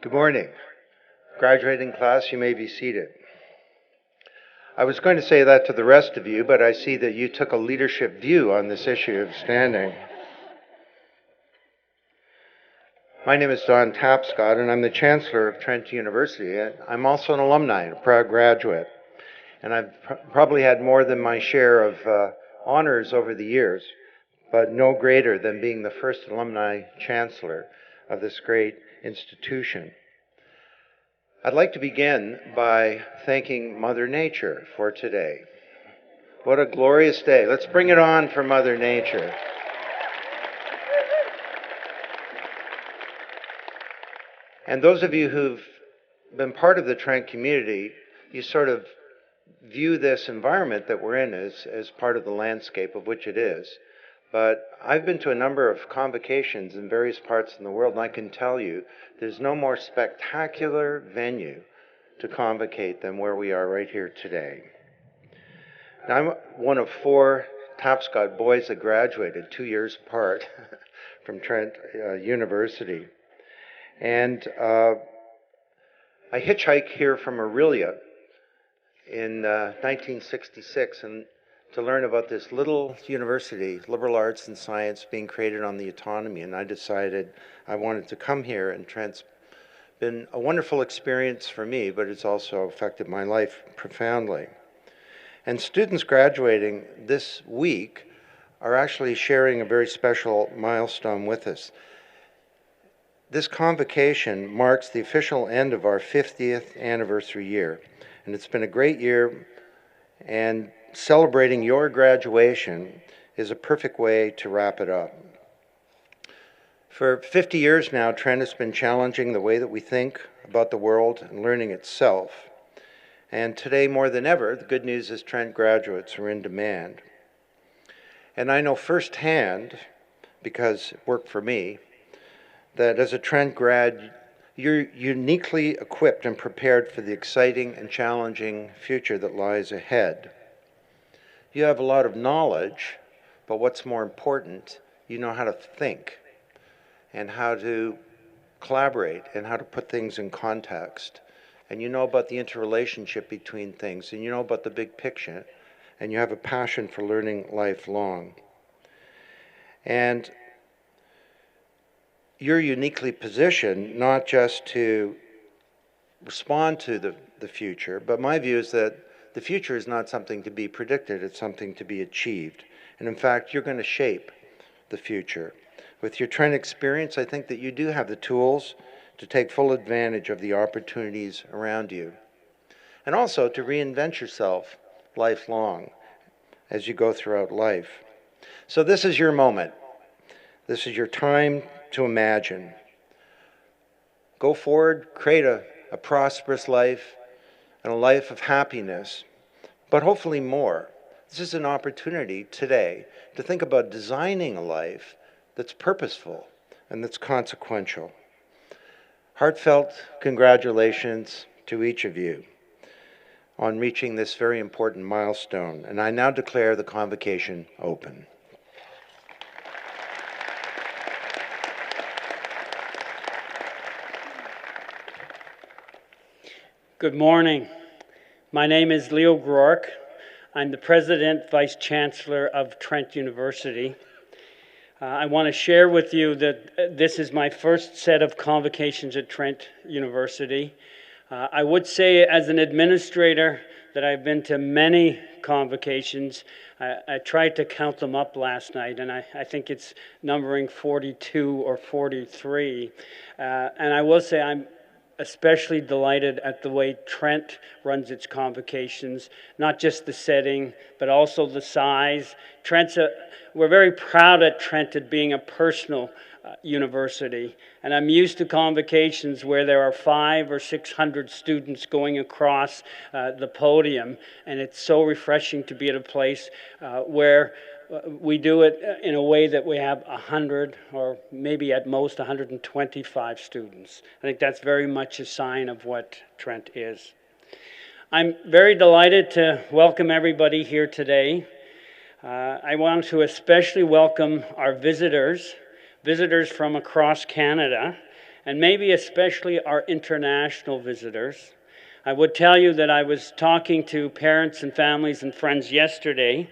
Good morning. Graduating class, you may be seated. I was going to say that to the rest of you, but I see that you took a leadership view on this issue of standing. My name is Don Tapscott, and I'm the Chancellor of Trent University. I'm also an alumni, a proud graduate, and I've probably had more than my share of honors over the years, but no greater than being the first alumni chancellor of this great institution. I'd like to begin by thanking Mother Nature for today. What a glorious day. Let's bring it on for Mother Nature. And those of you who've been part of the Trent community, you sort of view this environment that we're in as part of the landscape of which it is. But I've been to a number of convocations in various parts in the world, and I can tell you there's no more spectacular venue to convocate than where we are right here today. Now, I'm one of 4 Tapscott boys that graduated 2 years apart from Trent University. And I hitchhiked here from Aurelia in 1966 and to learn about this little university, liberal arts and science, being created on the autonomy. And I decided I wanted to come here, and Trent's been a wonderful experience for me, but it's also affected my life profoundly. And students graduating this week are actually sharing a very special milestone with us. This convocation marks the official end of our 50th anniversary year, and it's been a great year, and celebrating your graduation is a perfect way to wrap it up. For 50 years now, Trent has been challenging the way that we think about the world and learning itself. And today, more than ever, the good news is Trent graduates are in demand. And I know firsthand, because it worked for me, that as a Trent grad, you're uniquely equipped and prepared for the exciting and challenging future that lies ahead. You have a lot of knowledge, but what's more important, you know how to think and how to collaborate and how to put things in context. And you know about the interrelationship between things, and you know about the big picture, and you have a passion for learning lifelong. And you're uniquely positioned not just to respond to the future, but my view is that the future is not something to be predicted, it's something to be achieved. And in fact, you're going to shape the future. With your Trent experience, I think that you do have the tools to take full advantage of the opportunities around you. And also to reinvent yourself lifelong as you go throughout life. So this is your moment. This is your time to imagine. Go forward, create a prosperous life, and a life of happiness, but hopefully more. This is an opportunity today to think about designing a life that's purposeful and that's consequential. Heartfelt congratulations to each of you on reaching this very important milestone, and I now declare the convocation open. Good morning. My name is Leo Groark. I'm the President, Vice Chancellor of Trent University. I want to share with you that this is my first set of convocations at Trent University. I would say as an administrator that I've been to many convocations. I tried to count them up last night, and I think it's numbering 42 or 43. And I will say I'm especially delighted at the way Trent runs its convocations, not just the setting, but also the size. We're very proud at Trent at being a personal university, and I'm used to convocations where there are 500 or 600 students going across the podium, and it's so refreshing to be at a place where we do it in a way that we have 100 or maybe at most 125 students. I think that's very much a sign of what Trent is. I'm very delighted to welcome everybody here today. I want to especially welcome our visitors from across Canada, and maybe especially our international visitors. I would tell you that I was talking to parents and families and friends yesterday,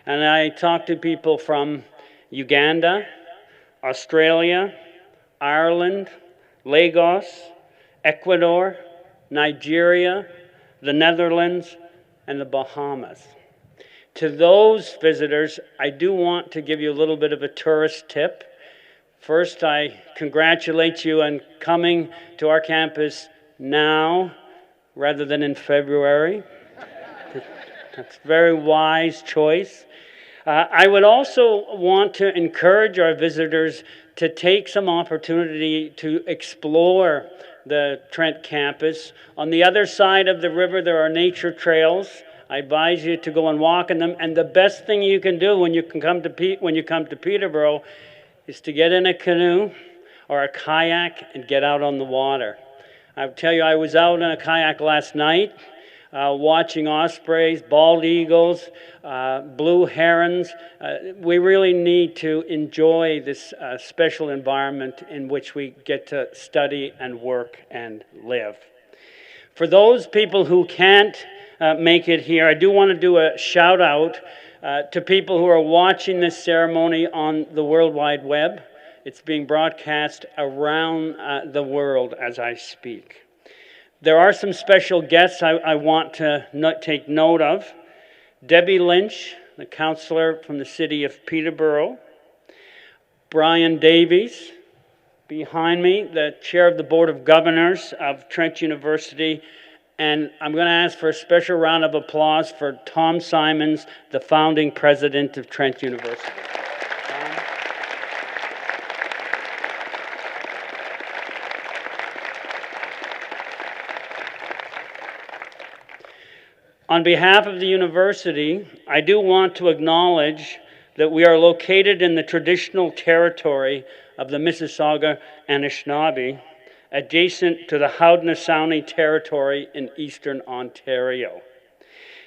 and I talked to people from Uganda, Australia, Ireland, Lagos, Ecuador, Nigeria, the Netherlands, and the Bahamas. To those visitors, I do want to give you a little bit of a tourist tip. First, I congratulate you on coming to our campus now rather than in February. That's a very wise choice. I would also want to encourage our visitors to take some opportunity to explore the Trent campus. On the other side of the river, there are nature trails. I advise you to go and walk in them. And the best thing you can do when you come to Peterborough is to get in a canoe or a kayak and get out on the water. I'll tell you, I was out in a kayak last night watching ospreys, bald eagles, blue herons. We really need to enjoy this special environment in which we get to study and work and live. For those people who can't make it here, I do want to do a shout out to people who are watching this ceremony on the World Wide Web. It's being broadcast around the world as I speak. There are some special guests I want to take note of. Debbie Lynch, the Counselor from the city of Peterborough. Brian Davies, behind me, the Chair of the Board of Governors of Trent University. And I'm going to ask for a special round of applause for Tom Simons, the founding president of Trent University. On behalf of the university, I do want to acknowledge that we are located in the traditional territory of the Mississauga Anishinaabe, adjacent to the Haudenosaunee territory in eastern Ontario.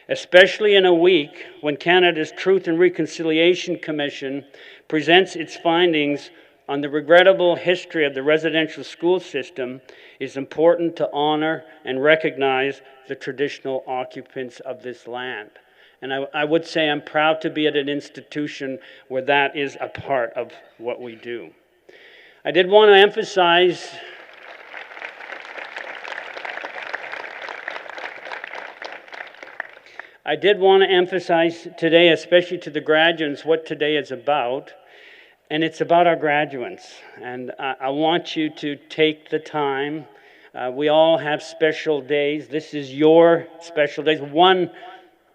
Especially in a week when Canada's Truth and Reconciliation Commission presents its findings on the regrettable history of the residential school system, it's important to honor and recognize the traditional occupants of this land. And I would say I'm proud to be at an institution where that is a part of what we do. I did want to emphasize today, especially to the graduates, what today is about. And it's about our graduates. And I want you to take the time. We all have special days. This is your special days, one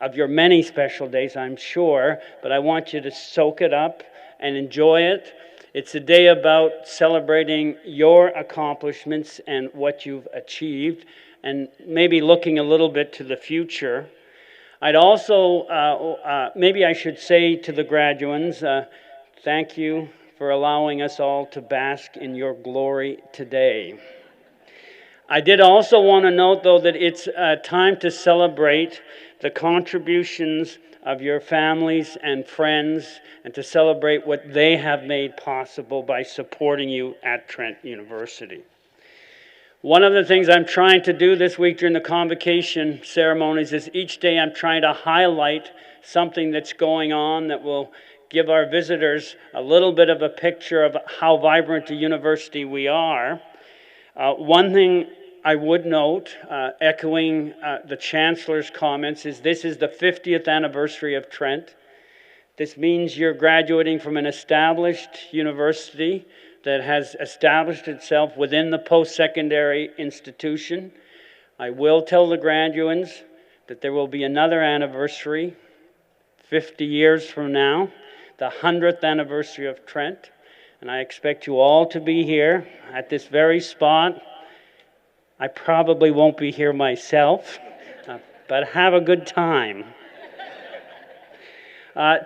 of your many special days, I'm sure. But I want you to soak it up and enjoy it. It's a day about celebrating your accomplishments and what you've achieved, and maybe looking a little bit to the future. I'd also, maybe I should say to the graduates, thank you for allowing us all to bask in your glory today. I did also want to note, though, that it's time to celebrate the contributions of your families and friends and to celebrate what they have made possible by supporting you at Trent University. One of the things I'm trying to do this week during the convocation ceremonies is each day I'm trying to highlight something that's going on that will give our visitors a little bit of a picture of how vibrant a university we are. One thing I would note, echoing the Chancellor's comments, is this is the 50th anniversary of Trent. This means you're graduating from an established university that has established itself within the post-secondary institution. I will tell the graduates that there will be another anniversary 50 years from now, the 100th anniversary of Trent, and I expect you all to be here at this very spot. I probably won't be here myself, but have a good time.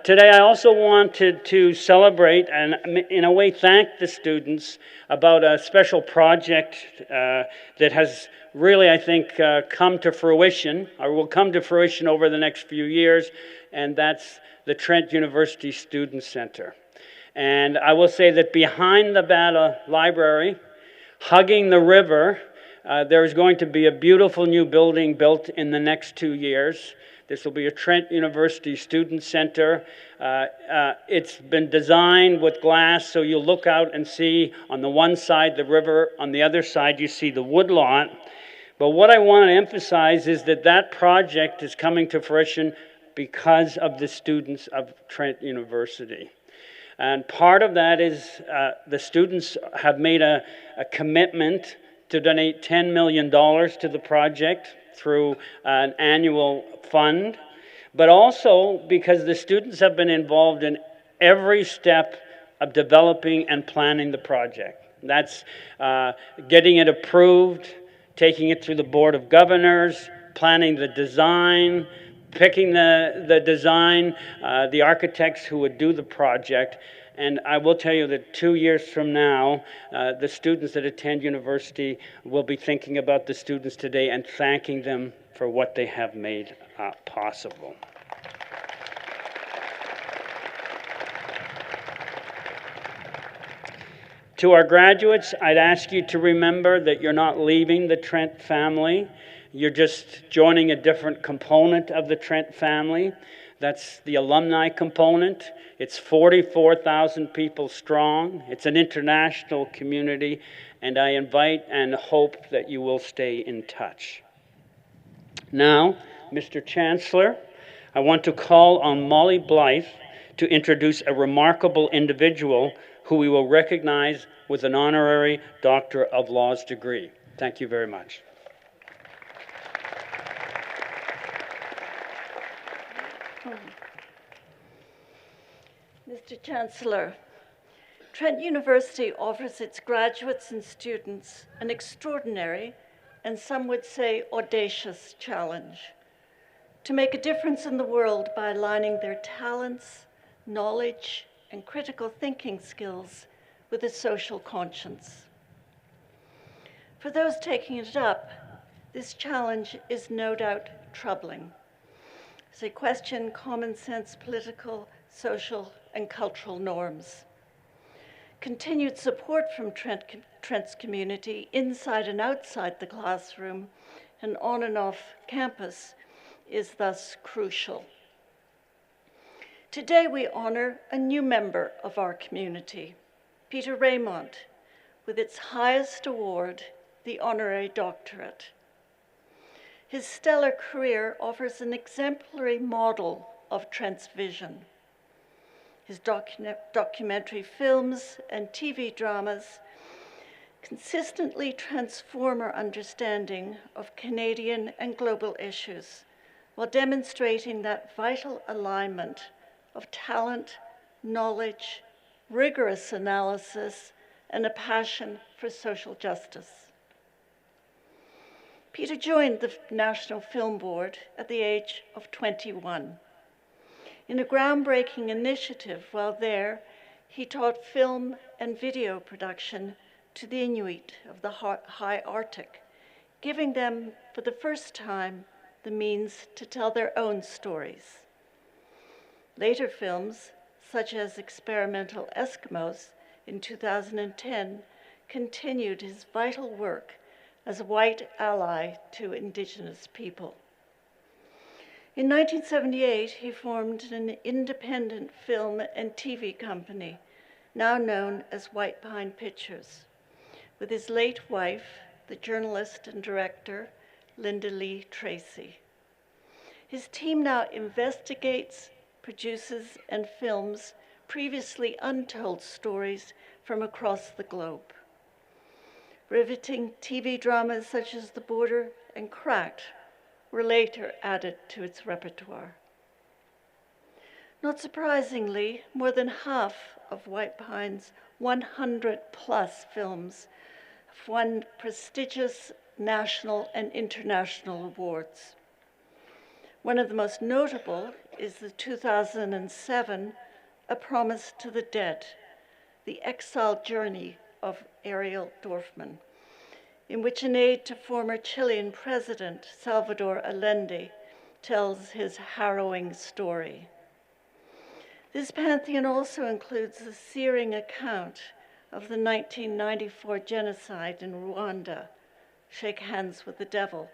Today I also wanted to celebrate and in a way thank the students about a special project that has really, I think, come to fruition, or will come to fruition over the next few years, and that's the Trent University Student Center. And I will say that behind the Bata Library, Hugging the river, there's going to be a beautiful new building built in the next 2 years. This will be a Trent University Student Center. It's been designed with glass, so you'll look out and see on the one side the river, on the other side you see the woodlot. But what I want to emphasize is that that project is coming to fruition because of the students of Trent University. And part of that is the students have made a commitment to donate $10 million to the project through an annual fund, but also because the students have been involved in every step of developing and planning the project. That's getting it approved, taking it through the Board of Governors, planning the design, picking the design, the architects who would do the project. And I will tell you that 2 years from now, the students that attend university will be thinking about the students today and thanking them for what they have made possible. To our graduates, I'd ask you to remember that you're not leaving the Trent family. You're just joining a different component of the Trent family. That's the alumni component. It's 44,000 people strong. It's an international community, and I invite and hope that you will stay in touch. Now, Mr. Chancellor, I want to call on Molly Blythe to introduce a remarkable individual who we will recognize with an honorary Doctor of Laws degree. Thank you very much. Mr. Chancellor, Trent University offers its graduates and students an extraordinary, and some would say audacious, challenge to make a difference in the world by aligning their talents, knowledge, and critical thinking skills with a social conscience. For those taking it up, this challenge is no doubt troubling, as they question common sense political, social, and cultural norms. Continued support from Trent's community inside and outside the classroom and on and off campus is thus crucial. Today we honor a new member of our community, Peter Raymond, with its highest award, the Honorary Doctorate. His stellar career offers an exemplary model of Trent's vision. His documentary films and TV dramas consistently transform our understanding of Canadian and global issues while demonstrating that vital alignment of talent, knowledge, rigorous analysis, and a passion for social justice. Peter joined the National Film Board at the age of 21. In a groundbreaking initiative while there, he taught film and video production to the Inuit of the High Arctic, giving them, for the first time, the means to tell their own stories. Later films, such as Experimental Eskimos in 2010, continued his vital work as a white ally to Indigenous people. In 1978, he formed an independent film and TV company, now known as White Pine Pictures, with his late wife, the journalist and director, Linda Lee Tracy. His team now investigates, produces, and films previously untold stories from across the globe. Riveting TV dramas such as The Border and Cracked were later added to its repertoire. Not surprisingly, more than half of White Pine's 100-plus films have won prestigious national and international awards. One of the most notable is the 2007 A Promise to the Dead, the exiled journey of Ariel Dorfman, in which an aide to former Chilean President Salvador Allende tells his harrowing story. This pantheon also includes the searing account of the 1994 genocide in Rwanda, Shake Hands with the Devil,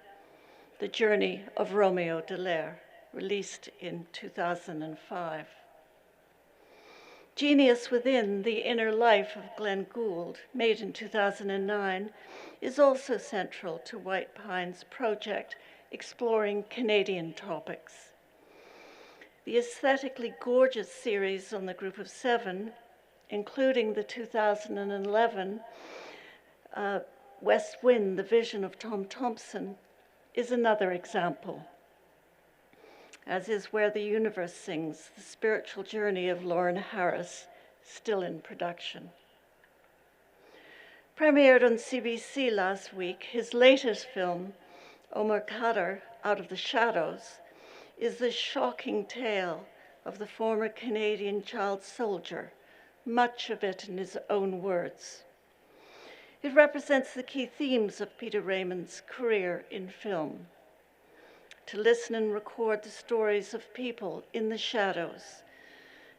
The Journey of Romeo Dallaire, released in 2005. Genius Within, The Inner Life of Glenn Gould, made in 2009, is also central to White Pine's project exploring Canadian topics. The aesthetically gorgeous series on the Group of Seven, including the 2011 West Wind, The Vision of Tom Thompson, is another example, as is Where the Universe Sings, The Spiritual Journey of Lauren Harris, still in production. Premiered on CBC last week, his latest film, Omar Khadr, Out of the Shadows, is the shocking tale of the former Canadian child soldier, much of it in his own words. It represents the key themes of Peter Raymond's career in film: to listen and record the stories of people in the shadows,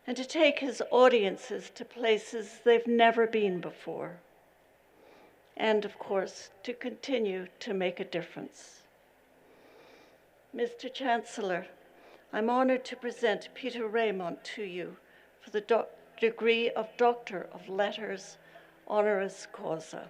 and to take his audiences to places they've never been before, and of course, to continue to make a difference. Mr. Chancellor, I'm honored to present Peter Raymond to you for the degree of Doctor of Letters, honoris causa.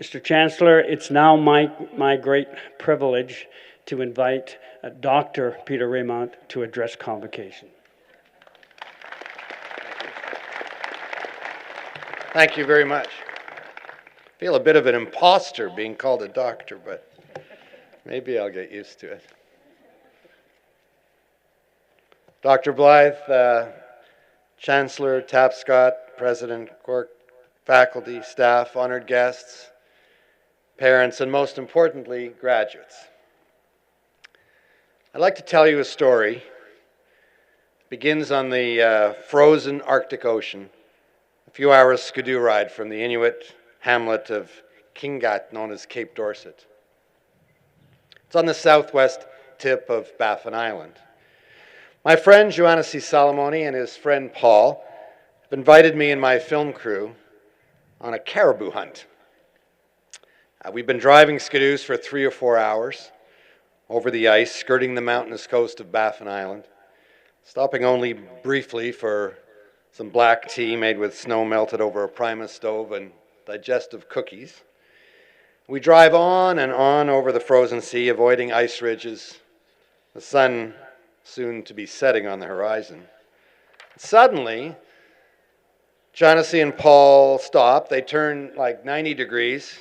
Mr. Chancellor, it's now my great privilege to invite Dr. Peter Raymond to address Convocation. Thank you very much. I feel a bit of an imposter being called a doctor, but maybe I'll get used to it. Dr. Blythe, Chancellor Tapscott, President Cork, faculty, staff, honored guests, parents, and most importantly, graduates. I'd like to tell you a story. It begins on the frozen Arctic Ocean, a few hours skidoo ride from the Inuit hamlet of Kingat, known as Cape Dorset. It's on the southwest tip of Baffin Island. My friend Joanna C. Salamoni and his friend Paul have invited me and my film crew on a caribou hunt. We've been driving skidoos for 3 or 4 hours over the ice, skirting the mountainous coast of Baffin Island, stopping only briefly for some black tea made with snow melted over a Primus stove and digestive cookies. We drive on and on over the frozen sea, avoiding ice ridges, the sun soon to be setting on the horizon. Suddenly, Johnny and Paul stop. They turn like 90 degrees,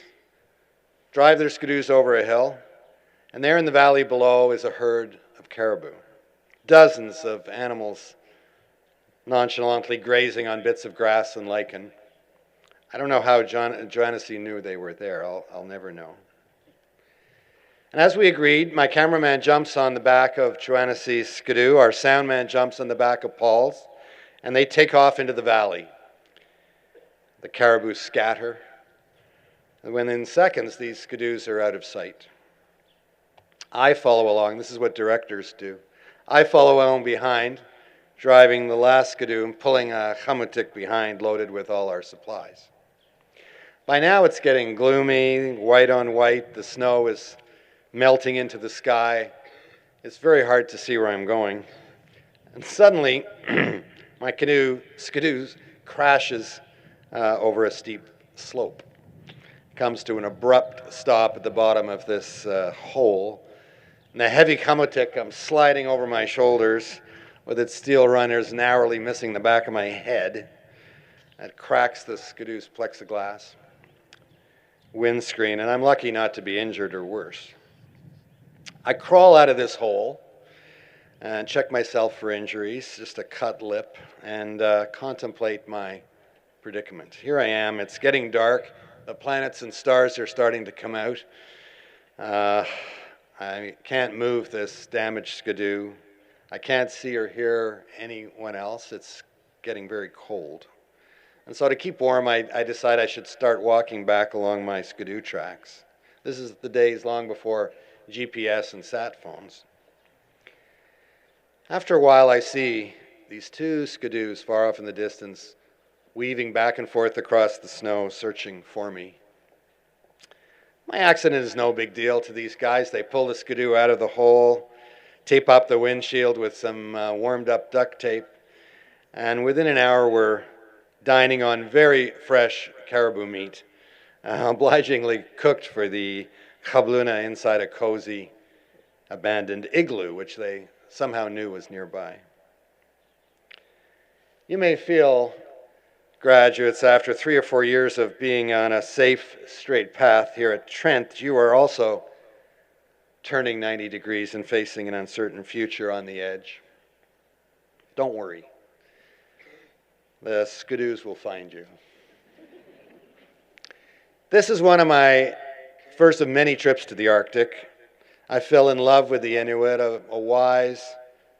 drive their skidoos over a hill, and there in the valley below is a herd of caribou. Dozens of animals nonchalantly grazing on bits of grass and lichen. I don't know how Johannesy knew they were there. I'll never know. And as we agreed, my cameraman jumps on the back of Johannesy's skidoo, our sound man jumps on the back of Paul's, and they take off into the valley. The caribou scatter, and within seconds, these skidoos are out of sight. I follow along. This is what directors do. I follow along behind, driving the last skidoo and pulling a chamutik behind, loaded with all our supplies. By now, it's getting gloomy, white on white. The snow is melting into the sky. It's very hard to see where I'm going. And suddenly, my skidoo crashes over a steep slope. Comes to an abrupt stop at the bottom of this hole. And the heavy chamutik comes sliding over my shoulders, with its steel runners narrowly missing the back of my head. It cracks the Skidoo's plexiglass windscreen, and I'm lucky not to be injured or worse. I crawl out of this hole and check myself for injuries, just a cut lip, and contemplate my predicament. Here I am, it's getting dark, the planets and stars are starting to come out. I can't move this damaged Skidoo. I can't see or hear anyone else. It's getting very cold. And so to keep warm, I decide I should start walking back along my Skidoo tracks. This is the days long before GPS and sat phones. After a while, I see these two Skidoos far off in the distance, weaving back and forth across the snow, searching for me. My accident is no big deal to these guys. They pull the Skidoo out of the hole, tape up the windshield with some warmed-up duct tape, and within an hour we're dining on very fresh caribou meat, obligingly cooked for the chabluna inside a cozy, abandoned igloo, which they somehow knew was nearby. You may feel, graduates, after 3 or 4 years of being on a safe, straight path here at Trent, you are also turning 90 degrees and facing an uncertain future on the edge. Don't worry. The Skidoos will find you. This is one of my first of many trips to the Arctic. I fell in love with the Inuit, a wise,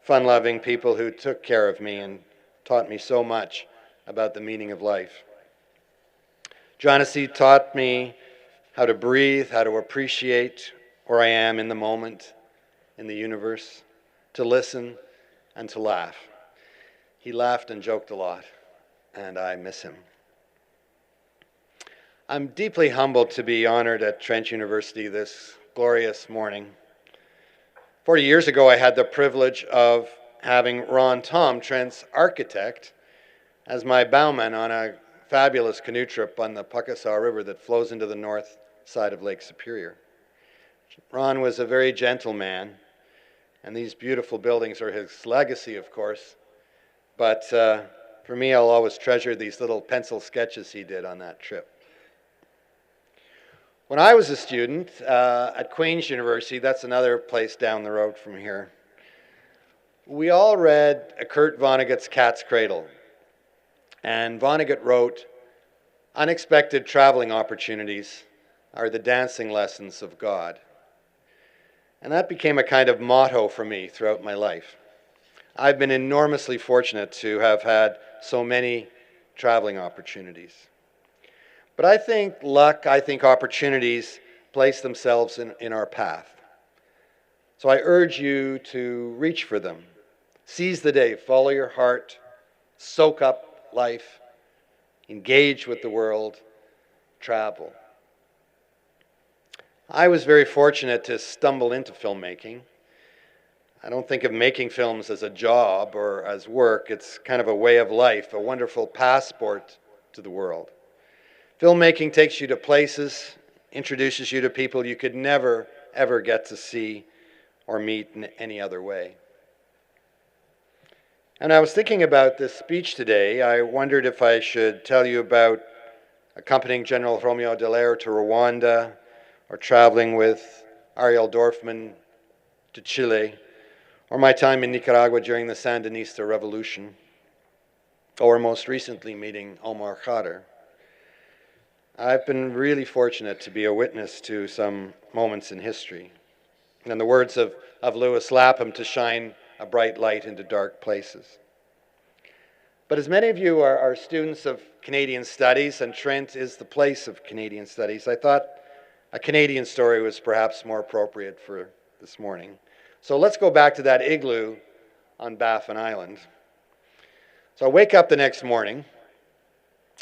fun-loving people who took care of me and taught me so much about the meaning of life. Johannesy taught me how to breathe, how to appreciate where I am in the moment, in the universe, to listen and to laugh. He laughed and joked a lot, and I miss him. I'm deeply humbled to be honored at Trent University this glorious morning. 40 years ago, I had the privilege of having Ron Tom, Trent's architect, as my bowman on a fabulous canoe trip on the Pakasaw River that flows into the north side of Lake Superior. Ron was a very gentle man, and these beautiful buildings are his legacy, of course. But for me, I'll always treasure these little pencil sketches he did on that trip. When I was a student at Queen's University, that's another place down the road from here, we all read Kurt Vonnegut's Cat's Cradle. And Vonnegut wrote, "Unexpected traveling opportunities are the dancing lessons of God." And that became a kind of motto for me throughout my life. I've been enormously fortunate to have had so many traveling opportunities. But I think luck, I think opportunities place themselves in our path. So I urge you to reach for them. Seize the day, follow your heart, soak up life, engage with the world, travel. I was very fortunate to stumble into filmmaking. I don't think of making films as a job or as work. It's kind of a way of life, a wonderful passport to the world. Filmmaking takes you to places, introduces you to people you could never, ever get to see or meet in any other way. And I was thinking about this speech today. I wondered if I should tell you about accompanying General Romeo Dallaire to Rwanda, or traveling with Ariel Dorfman to Chile, or my time in Nicaragua during the Sandinista Revolution, or most recently meeting Omar Khadr. I've been really fortunate to be a witness to some moments in history, and the words of Lewis Lapham, to shine a bright light into dark places. But as many of you are students of Canadian studies, and Trent is the place of Canadian studies, I thought a Canadian story was perhaps more appropriate for this morning. So let's go back to that igloo on Baffin Island. So I wake up the next morning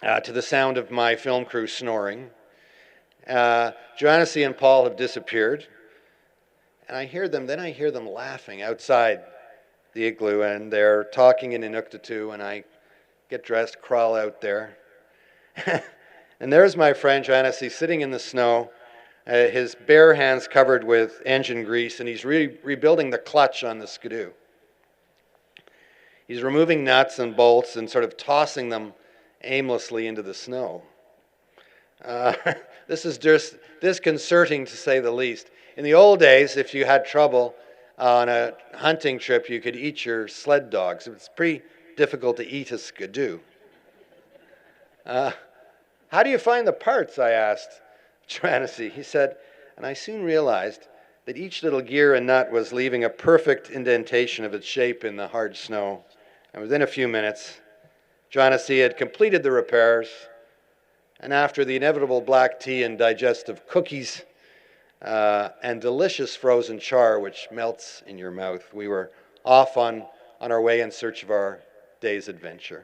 to the sound of my film crew snoring. Johannesy and Paul have disappeared. And I hear them laughing outside the igloo, and they're talking in Inuktitut, and I get dressed, crawl out there. And there's my friend Johannesy sitting in the snow, his bare hands covered with engine grease, and he's rebuilding the clutch on the Skidoo. He's removing nuts and bolts and sort of tossing them aimlessly into the snow. This is just disconcerting, to say the least. In the old days, if you had trouble on a hunting trip, you could eat your sled dogs. It's pretty difficult to eat a skidoo. How do you find the parts? I asked Tracy. He said, and I soon realized that each little gear and nut was leaving a perfect indentation of its shape in the hard snow. And within a few minutes, Tracy had completed the repairs, and after the inevitable black tea and digestive cookies and delicious frozen char, which melts in your mouth, we were off on our way in search of our day's adventure.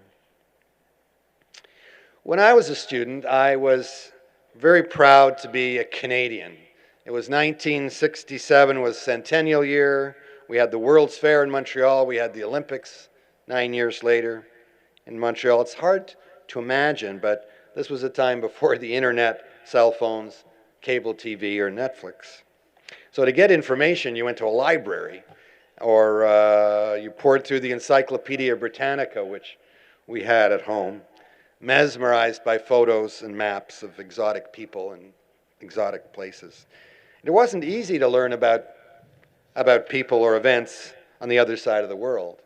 When I was a student, I was very proud to be a Canadian. It was 1967, was Centennial year. We had the World's Fair in Montreal. We had the Olympics 9 years later in Montreal. It's hard to imagine, but this was a time before the internet, cell phones, cable TV, or Netflix. So to get information, you went to a library, or you poured through the Encyclopedia Britannica, which we had at home, mesmerized by photos and maps of exotic people and exotic places. It wasn't easy to learn about people or events on the other side of the world.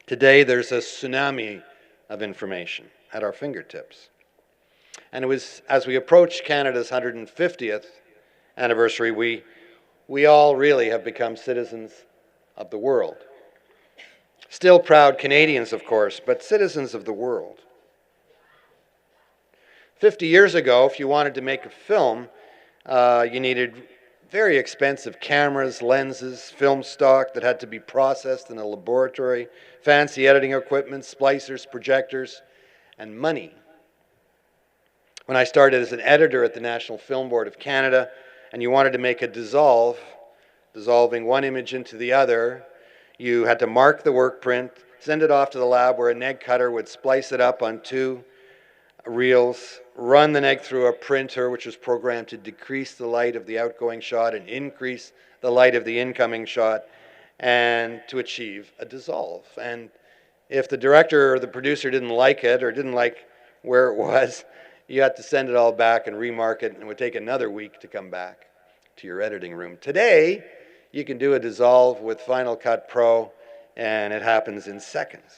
Today, there's a tsunami of information at our fingertips. And it was as we approach Canada's 150th anniversary, we all really have become citizens of the world. Still proud Canadians, of course, but citizens of the world. 50 years ago, if you wanted to make a film, you needed very expensive cameras, lenses, film stock that had to be processed in a laboratory, fancy editing equipment, splicers, projectors, and money. When I started as an editor at the National Film Board of Canada, and you wanted to make a dissolving one image into the other, you had to mark the work print, send it off to the lab where a neg cutter would splice it up on 2 reels, run the neg through a printer which was programmed to decrease the light of the outgoing shot and increase the light of the incoming shot, and to achieve a dissolve. And if the director or the producer didn't like it or didn't like where it was, you had to send it all back and remark it, and it would take another week to come back to your editing room. Today, you can do a dissolve with Final Cut Pro, and it happens in seconds.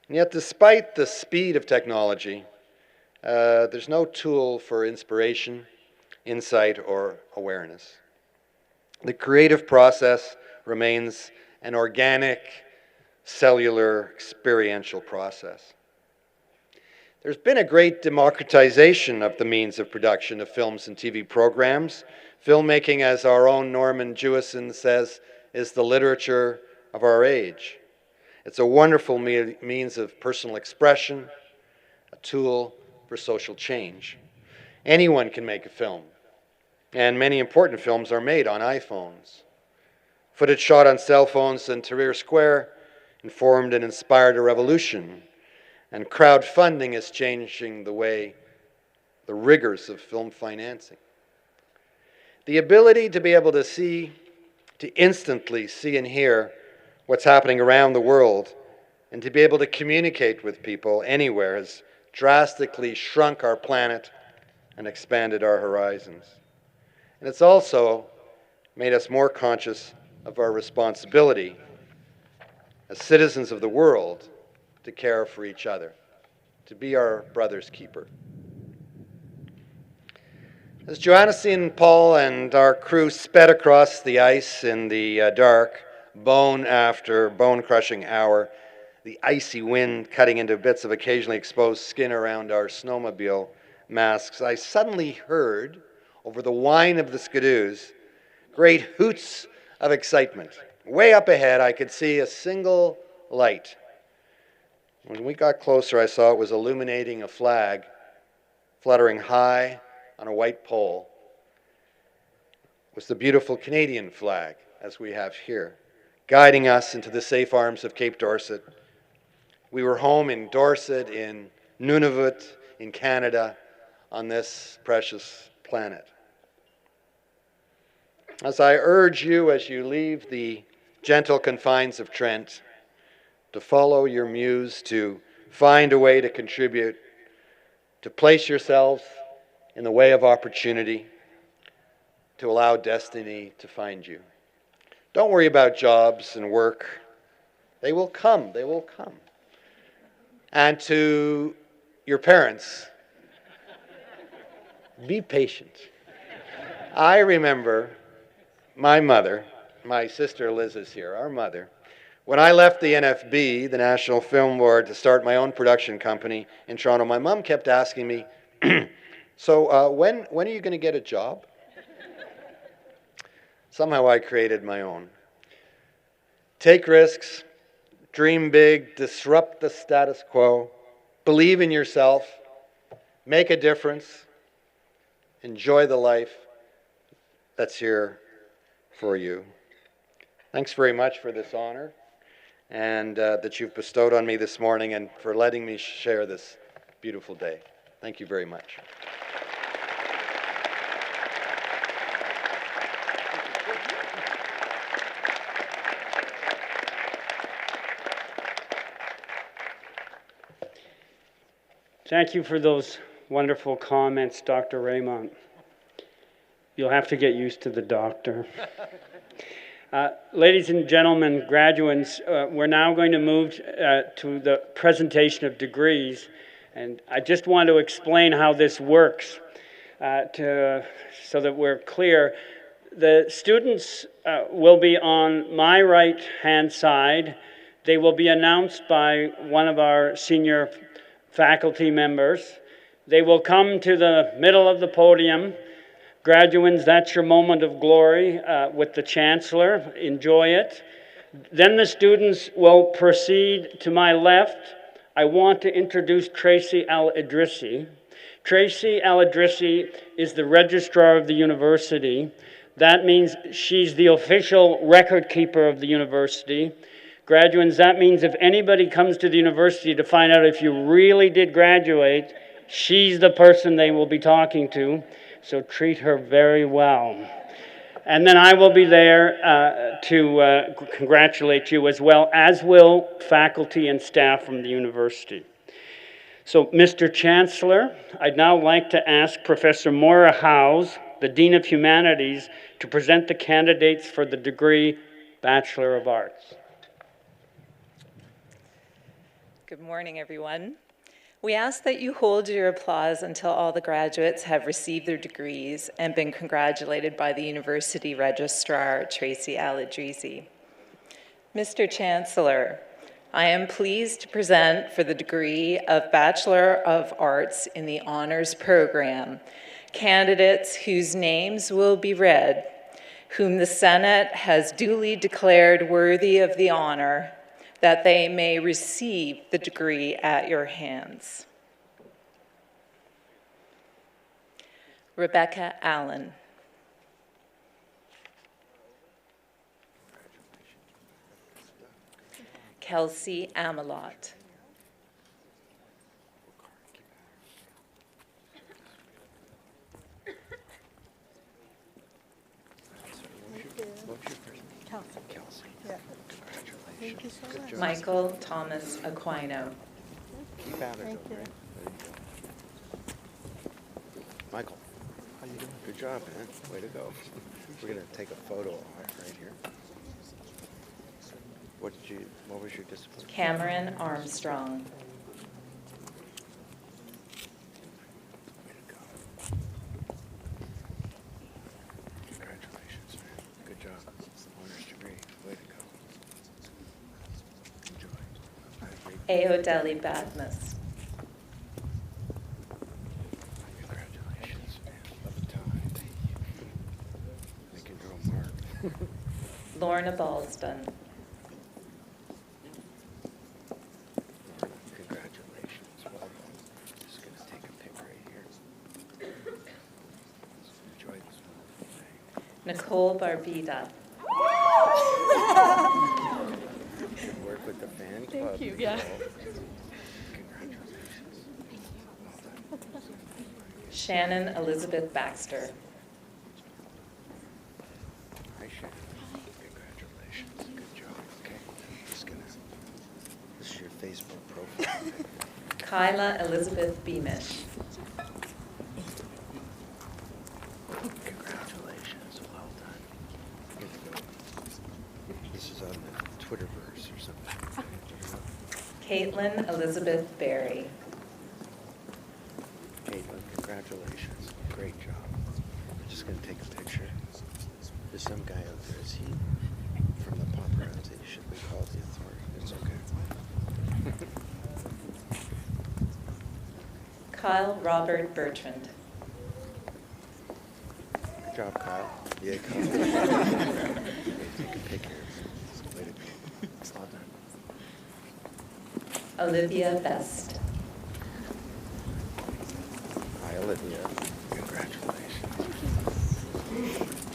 And yet, despite the speed of technology, there's no tool for inspiration, insight, or awareness. The creative process remains an organic, cellular, experiential process. There's been a great democratization of the means of production of films and TV programs. Filmmaking, as our own Norman Jewison says, is the literature of our age. It's a wonderful means of personal expression, a tool for social change. Anyone can make a film, and many important films are made on iPhones. Footage shot on cell phones in Tahrir Square informed and inspired a revolution, and crowdfunding is changing the rigors of film financing. The ability to be able to instantly see and hear what's happening around the world, and to be able to communicate with people anywhere has drastically shrunk our planet and expanded our horizons. And it's also made us more conscious of our responsibility as citizens of the world to care for each other, to be our brother's keeper. As Johannesine, Paul, and our crew sped across the ice in the dark, bone after bone-crushing hour, the icy wind cutting into bits of occasionally exposed skin around our snowmobile masks, I suddenly heard, over the whine of the skidoos, great hoots of excitement. Way up ahead, I could see a single light. When we got closer, I saw it was illuminating a flag fluttering high on a white pole. It was the beautiful Canadian flag, as we have here, guiding us into the safe arms of Cape Dorset. We were home in Dorset, in Nunavut, in Canada, on this precious planet. As I urge you, as you leave the gentle confines of Trent, to follow your muse, to find a way to contribute, to place yourselves in the way of opportunity, to allow destiny to find you. Don't worry about jobs and work. They will come, they will come. And to your parents, be patient. I remember my mother, my sister Liz is here, our mother. When I left the NFB, the National Film Board, to start my own production company in Toronto, my mom kept asking me, so when are you going to get a job? Somehow I created my own. Take risks, dream big, disrupt the status quo, believe in yourself, make a difference, enjoy the life that's here for you. Thanks very much for this honor and that you've bestowed on me this morning and for letting me share this beautiful day. Thank you very much. Thank you for those wonderful comments, Dr. Raymond. You'll have to get used to the doctor. Ladies and gentlemen, graduates, we're now going to move to the presentation of degrees. And I just want to explain how this works so that we're clear. The students will be on my right-hand side. They will be announced by one of our senior faculty members. They will come to the middle of the podium. Graduates, that's your moment of glory with the Chancellor. Enjoy it. Then the students will proceed to my left. I want to introduce Tracy Al-Idrissi. Tracy Al-Idrissi is the registrar of the university. That means she's the official record keeper of the university. Graduates, that means if anybody comes to the university to find out if you really did graduate, she's the person they will be talking to, so treat her very well. And then I will be there to congratulate you as well, as will faculty and staff from the university. So, Mr. Chancellor, I'd now like to ask Professor Maura Howes, the Dean of Humanities, to present the candidates for the degree Bachelor of Arts. Good morning, everyone. We ask that you hold your applause until all the graduates have received their degrees and been congratulated by the University Registrar, Tracy Al-Idrissi. Mr. Chancellor, I am pleased to present for the degree of Bachelor of Arts in the Honors Program, candidates whose names will be read, whom the Senate has duly declared worthy of the honor, that they may receive the degree at your hands. Rebecca Allen. Kelsey Amelot. Michael Thomas Aquino. Keep at it, okay? Michael, how you doing? Good job, man. Way to go. We're gonna take a photo right here. What was your discipline? Cameron Armstrong. Way to go. Congratulations, man. Good job. Honors degree. Way to go. Aodeli Badmus. Congratulations, man. Love the time. They can draw a mark. Lorna Ballston. Congratulations. Well done. Just going to take a pic right here. Enjoy this wonderful day. Nicole Barbita. Work with the fan club. Thank you, yeah. Congratulations. Well done. Shannon Elizabeth Baxter. Hi, Shannon. Congratulations. Good job. Kyla Elizabeth Beamish. Congratulations. Well done. Good to go. This is on the Twitterverse or something. Caitlin Elizabeth Berry. Caitlin, congratulations. Great job. I'm just going to take a picture. There's some guy out there. Is he from the paparazzi? Should we call the authority? It's okay. Kyle Robert Bertrand. Good job, Kyle. Yeah, Kyle. Take a picture. Way to go. Well done. Olivia Best. Hi, Olivia. Congratulations.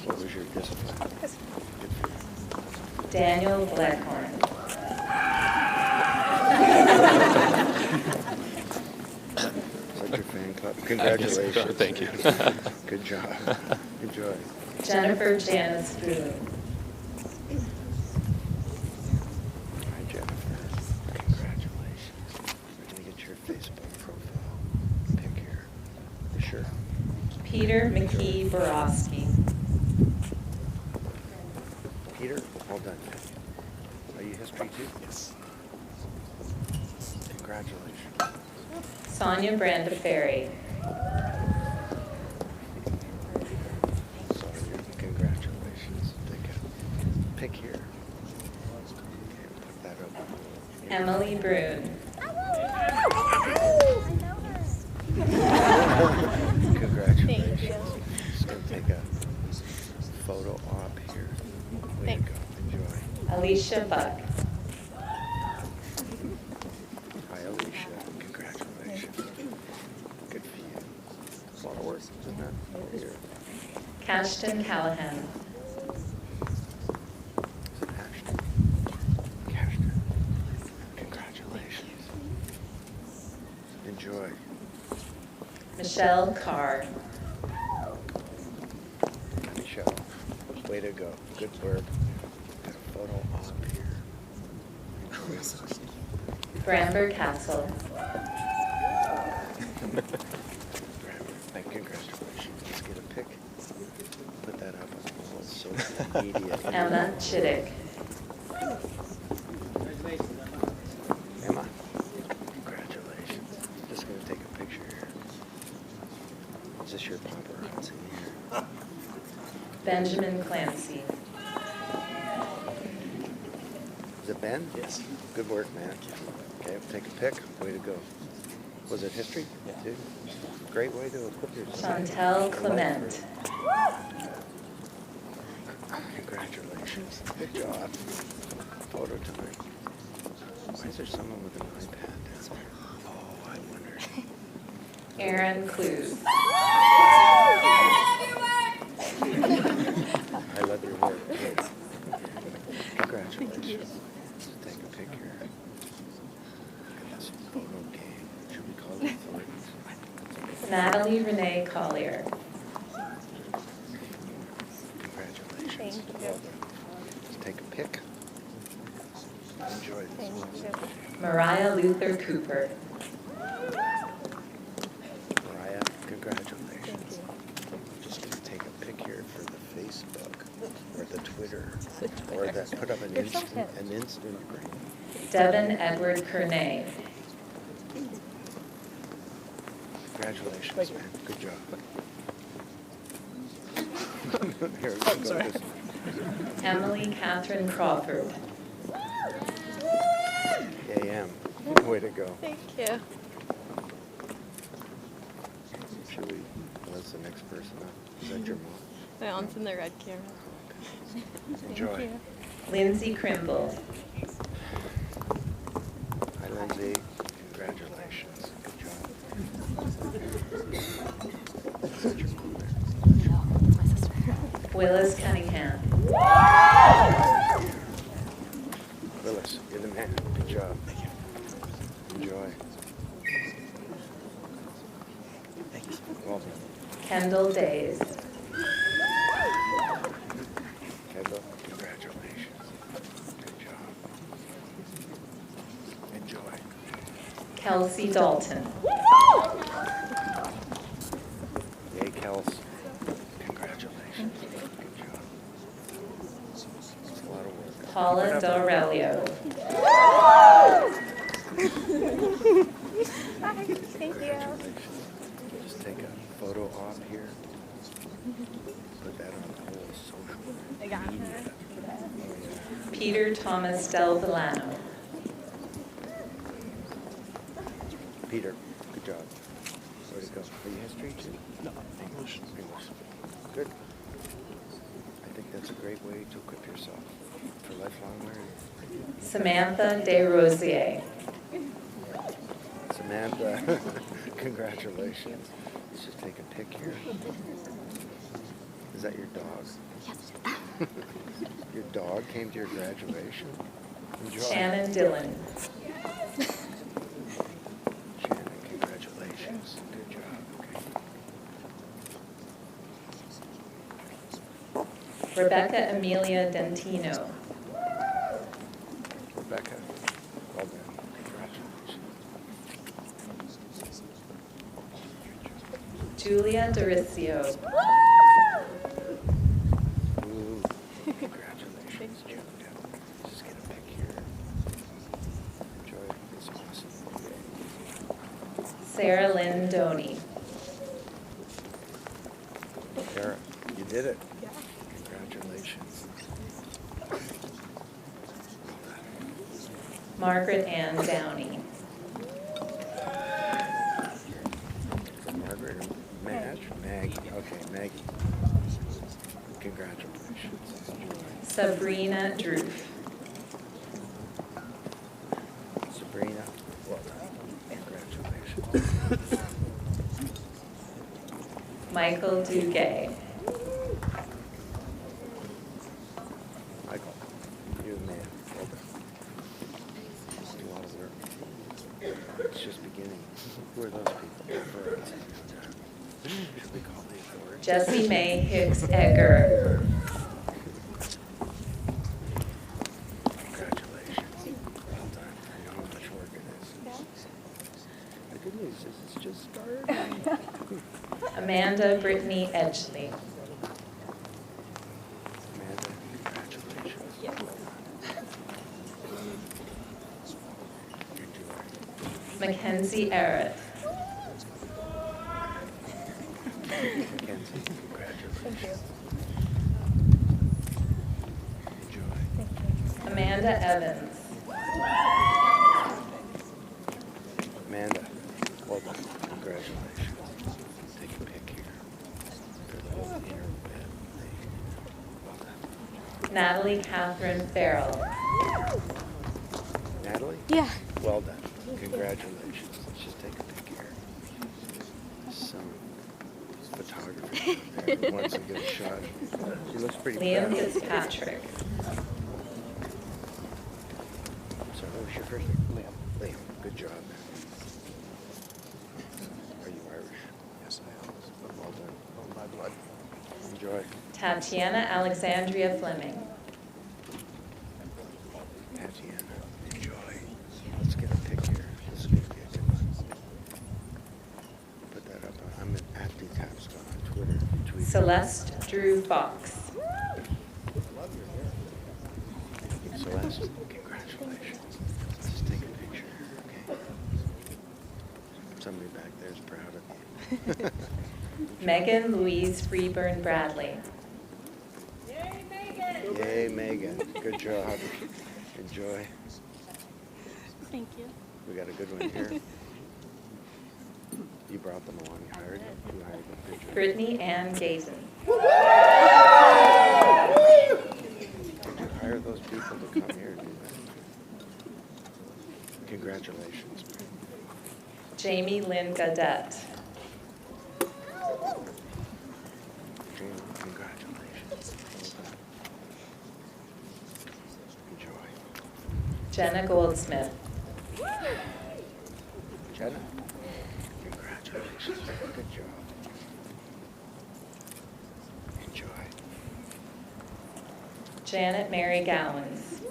What was your discipline? Good for you. Daniel Blackhorn. Is that your fan club? Congratulations. Thank you. Good job. Enjoy. Jennifer Janice Boone. Hi, Jennifer. Congratulations. We're going to get your Facebook profile pic here. You sure? Peter McKee Borowski. Peter, well done. Are you history too? Yes. Congratulations. Sonia Branda Ferry. Sonia, congratulations. Take a pic here. Okay, put that up. Emily Brune. Congratulations. Just going to take a photo op here. Way to go. Enjoy. Alicia Buck. Hi, Alicia. Congratulations. Good for you. It's a lot of work, isn't it? Here. Cashton Callahan. Is it Ashton? Cashton. Congratulations. Enjoy. Michelle Carr. Michelle, way to go. Good work. Got a photo op here. Enjoy. Bramber Castle. Congratulations. Let's get a pic. Put that up on all social media. Emma Chittick. Emma, congratulations. Just going to take a picture here. Is this your paparazzi here? Benjamin Clancy. Is it Ben? Yes. Good work, man. Okay, take a pic. Way to go. Was it history? Yeah. Dude? Great way to equip yourself. Chantel Clement. Congratulations. Good job. Photo time. Why is there someone with an iPad down there? Oh, I wonder. Aaron Clues. I love your work. Good. Congratulations. Let's take a picture. Look at this photo game. Should we call the authorities? Natalie Renee Collier. Congratulations. Well done. Let's take a pic. Enjoy this one. Mariah Luther Cooper. Mariah, congratulations. Just going to take a pic here for the Facebook or the Twitter or that put up an Instagram. Devin Edward Kernay. Congratulations, man. Good job. Here, go this way. Emily Catherine Crawford. AM. Way to go. Thank you. Should we? What's the next person up? Is that your mom? My aunt's in the red camera. Enjoy. Thank you. Lindsay Crimble. Hi, Lindsay. Congratulations. Good job. Is that your mom there? My sister. Willis Cunningham. Willis, you're the man. Good job. Enjoy. Thank you. Well done. Kendall Days. Kendall, congratulations. Good job. Enjoy. Kelsey Dalton. Yay, Kels. Congratulations. Good job. It's a lot of work. Paula D'Aurelio. Thank you. Just take a photo off here. Put that on the whole social media. Peter Thomas Del Villano. Peter, good job. Where'd it go? Are you history too? No, English. English. Good. I think that's a great way to equip yourself for lifelong learning. Samantha Desrosiers. Samantha, congratulations. Let's just take a pic here. Is that your dog? Yes. Your dog came to your graduation? Enjoy. Shannon Dillon. Shannon, congratulations. Good job. Okay. Rebecca Amelia Dentino. Rebecca, well done. Congratulations. Julia Doricio. Ooh, congratulations, Julia. Just get a pic here. Enjoy it. It's awesome. Sarah Lynn Doney. Sarah, you did it. Congratulations. Margaret Ann Downey. Margaret or Madge? Maggie. Okay, Maggie. Congratulations. Enjoy. Sabrina Droof. Sabrina, well done. Congratulations. Michael Duguay. Michael, you're the man. Well done. It's a lot of work. It's just beginning. Who are those people? Should we call the authorities? Jessie May Hicks Edgar. Congratulations. Well done. I know how much work it is. The good news is it's just starting. Amanda Brittany Edgley. Amanda, congratulations. Well done. Mackenzie Arrett. Mackenzie, congratulations. Enjoy. Amanda Evans. Amanda, well done. Congratulations. Take a pic here. For the whole inner bed. Well done. Natalie Catherine Farrell. Natalie? Yeah. Well done. Congratulations. Let's just take a pic here. Some photographer out there who wants to get a shot. She looks pretty Liam proud. Fitzpatrick. So what was your first name? Liam. Liam, good job, man. Are you Irish? Yes, I am. Well done. Oh, my blood. Enjoy. Tatiana Alexandria Fleming. Tatiana, enjoy. Let's get a pic here. This is going to be a good one. Put that up. I'm at @DTapscon on Twitter. Tweet. Celeste Drew Fox. Celeste, congratulations. Let's just take a picture, okay? Somebody back there is proud of you. Megan Louise Freeburn Bradley. Yay, Megan. Good job. Enjoy. Thank you. We got a good one here. You brought them along. You hired them. You hired them. Good job. Brittany Ann Gazin. Did you hire those people to come here and do that? Congratulations. Jamie Lynn Gaudette. Jamie, congratulations. Enjoy. Jenna Goldsmith. Jenna, congratulations. Good job. Enjoy. Janet Mary Gowans.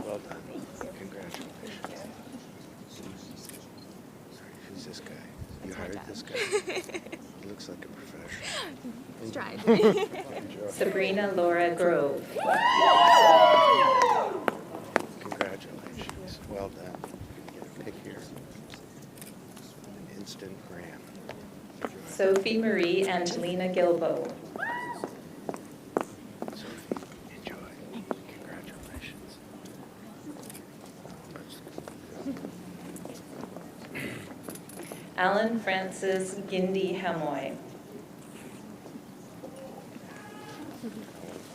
Well done. hired this guy. He looks like a professional. Let's try. Enjoy. Sabrina Laura Grove. Congratulations. Well done. You get a pick here. An instant gram. Sophie Marie Angelina Gilbo. Sophie, enjoy. Congratulations. Alan Francis Gindi Hamoy.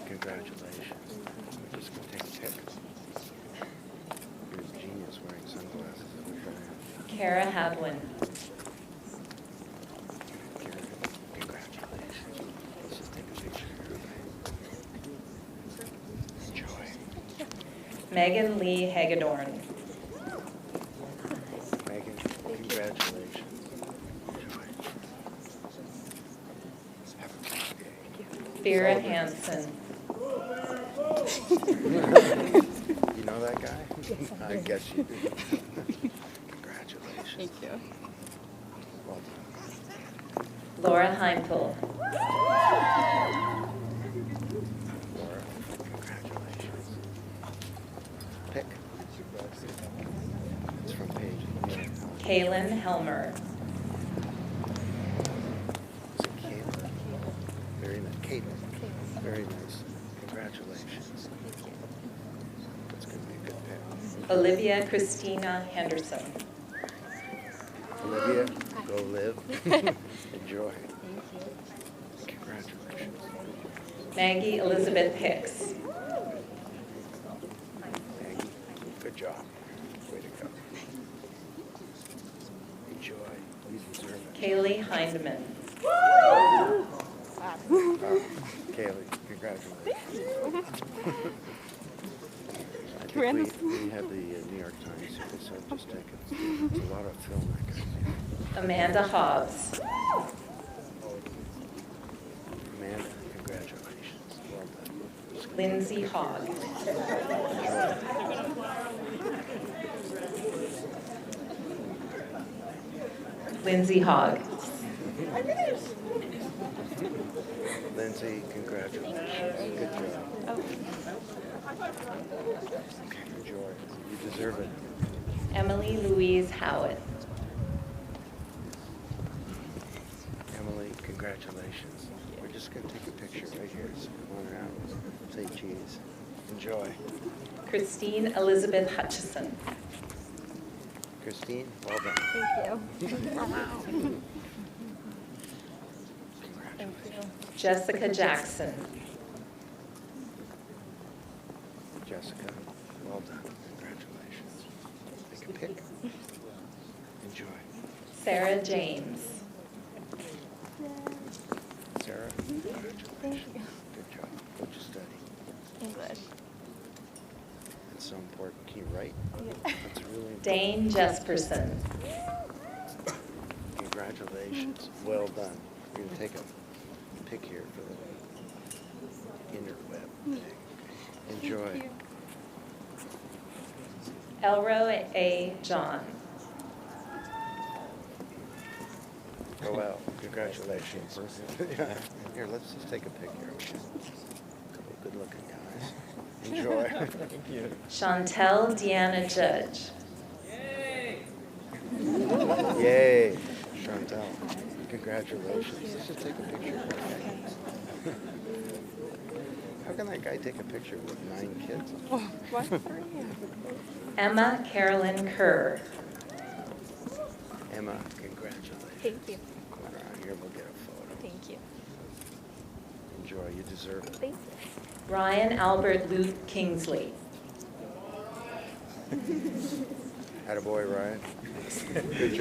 Congratulations. We're just going to take a pic. You're a genius wearing sunglasses. I wish I had. Kara Hadwin. Karen, congratulations. Let's just take a picture here. Enjoy. Megan Lee Hagedorn. Megan, congratulations. Enjoy. Have a great day. Vera Hansen. You know that guy? Yes, I guess you do. Congratulations. Thank you. Well done. Laura Heimtel. Laura, congratulations. Pick. It's from page. Kaylin Helmer. Is it Caitlin? Very nice. Caitlin. Very nice. Congratulations. That's going to be a good pick. Olivia Christina Henderson. Olivia, go live. Enjoy. Congratulations. Maggie Elizabeth Hicks. Maggie, good job. Way to go. Enjoy. You deserve it. Kaylee Hindman. Wow. Kaylee, congratulations. I think we had the New York Times here, so just take it. It's a lot of film that guy made. Amanda Hobbs. Amanda, congratulations. Well done. Lindsay Hogg. Lindsay Hogg. Lindsay, congratulations. Good job. Okay, enjoy. You deserve it. Emily Louise Howitt. Emily, congratulations. We're just going to take a picture right here. So come on around. Say cheese. Enjoy. Christine Elizabeth Hutchison. Christine, well done. Thank you. Congratulations. Jessica Jackson. Jessica, well done. Congratulations. Take a pic. Enjoy. Sarah James. Sarah, congratulations. Good job. What'd you study? English. It's so important. Can you write? Yeah. That's really important. Dane Jesperson. Congratulations. Well done. You're going to take a pic here for the interweb. Enjoy. Thank you. Elroy A. John. Go well. Congratulations. Yeah. Here, let's just take a pic here. A couple of good-looking guys. Enjoy. Thank you. Chantel Deanna Judge. Yay, Chantel. Congratulations. Let's just take a picture. How can that guy take a picture with 9 kids? What? Emma Carolyn Kerr. Emma, congratulations. Thank you. Come around here, we'll get a photo. Thank you. Enjoy, you deserve it. Thank you. Ryan Albert Luke Kingsley. Attaboy, Ryan. Good job.